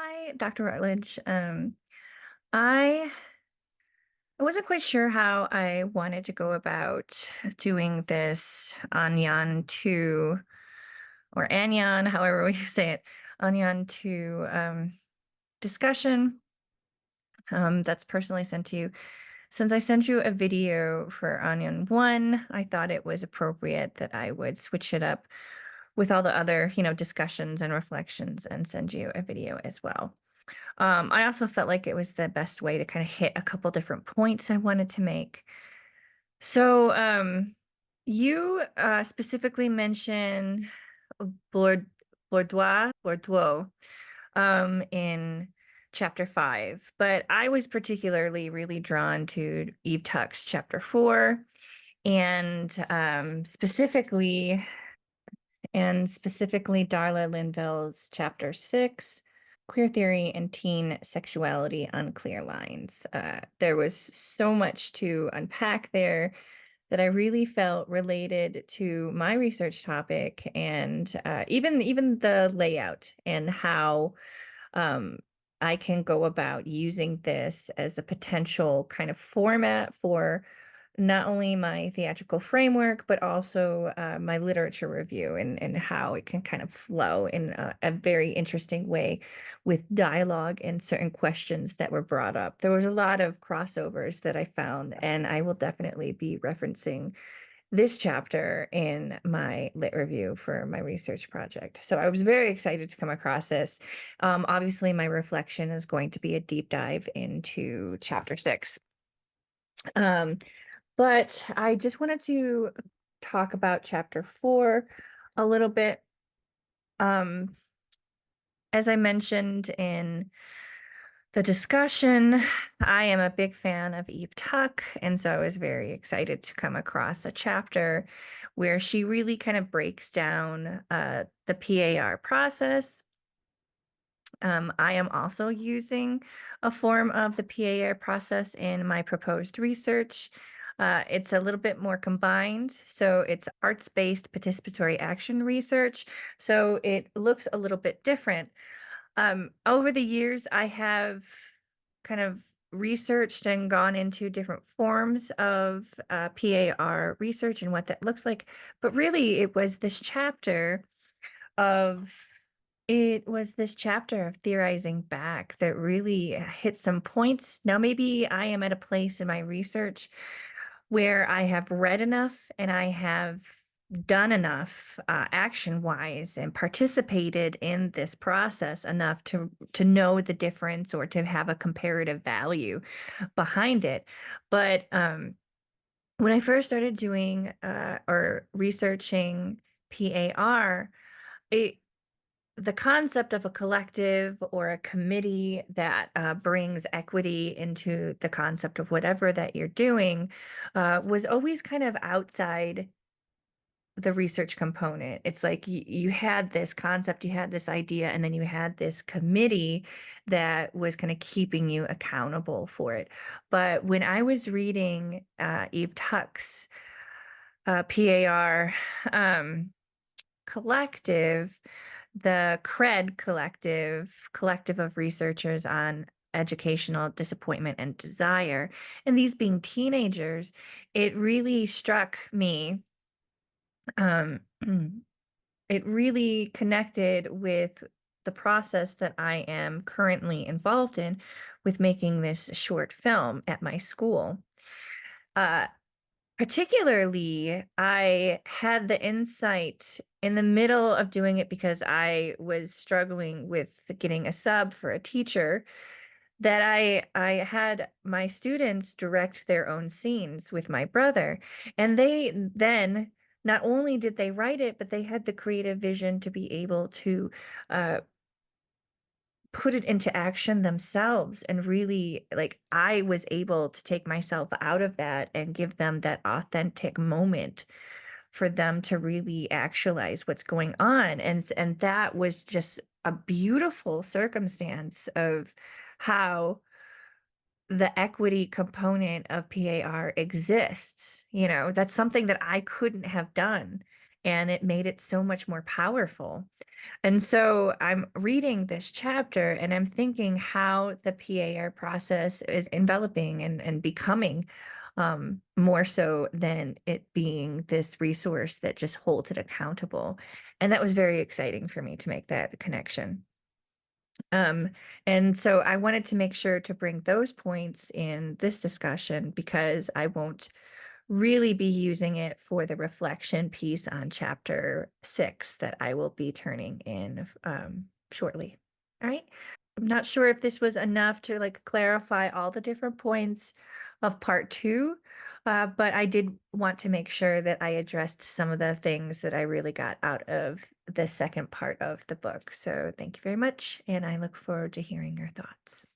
Hi, Dr. Rutledge. I I wasn't quite sure how I wanted to go about doing this Anyon to, or Anyon, however we say it, Anyon to discussion that's personally sent to you. Since I sent you a video for Anyon 1, I thought it was appropriate that I would switch it up with all the other, discussions and reflections and send you a video as well. I also felt like it was the best way to kind of hit a couple different points I wanted to make. So, you specifically mention Bourd Bordeaux, in chapter 5, but I was particularly really drawn to Eve Tuck's chapter 4, and specifically Darla Linville's chapter 6, Queer Theory and Teen Sexuality on Clear Lines. There was so much to unpack there that I really felt related to my research topic, and even the layout and how um, I can go about using this as a potential kind of format for not only my theatrical framework, but also my literature review, and how it can kind of flow in a very interesting way with dialogue and certain questions that were brought up. There was a lot of crossovers that I found, and I will definitely be referencing this chapter in my lit review for my research project. So I was very excited to come across this. Obviously, my reflection is going to be a deep dive into chapter 6. Um, but I just wanted to talk about chapter 4 a little bit. Um, as I mentioned in the discussion, I am a big fan of Eve Tuck, and so I was very excited to come across a chapter where she really kind of breaks down the PAR process. I am also using a form of the PAR process in my proposed research. It's a little bit more combined, so it's arts-based participatory action research, so it looks a little bit different. Over the years, I have kind of researched and gone into different forms of PAR research and what that looks like. But really, of it was this chapter of theorizing back that really hit some points. Now, maybe I am at a place in my research where I have read enough and I have done enough action wise and participated in this process enough to know the difference or to have a comparative value behind it. But when I first started doing or researching PAR, it the concept of a collective or a committee that brings equity into the concept of whatever that you're doing was always kind of outside the research component. It's like you had this concept, you had this idea, and then you had this committee that was kind of keeping you accountable for it. But when I was reading Eve Tuck's PAR um, collective, the collective of researchers on educational disappointment and desire, and these being teenagers, it really struck me. Um, it really connected with the process that I am currently involved in with making this short film at my school. Uh, Particularly, I had the insight in the middle of doing it because I was struggling with getting a sub for a teacher that I had my students direct their own scenes with my brother. And they then not only did they write it, but they had the creative vision to be able to uh, put it into action themselves, and really, like, I was able to take myself out of that and give them that authentic moment for them to really actualize what's going on. And that was just a beautiful circumstance of how the equity component of PAR exists. That's something that I couldn't have done and it made it so much more powerful. And so I'm reading this chapter and I'm thinking how the PAR process is enveloping and becoming more so than it being this resource that just holds it accountable. And that was very exciting for me to make that connection. Um, and so I wanted to make sure to bring those points in this discussion because I won't really be using it for the reflection piece on chapter 6 that I will be turning in shortly. All right. I'm not sure if this was enough to like clarify all the different points of part 2, but I did want to make sure that I addressed some of the things that I really got out of the second part of the book. So thank you very much, and I look forward to hearing your thoughts.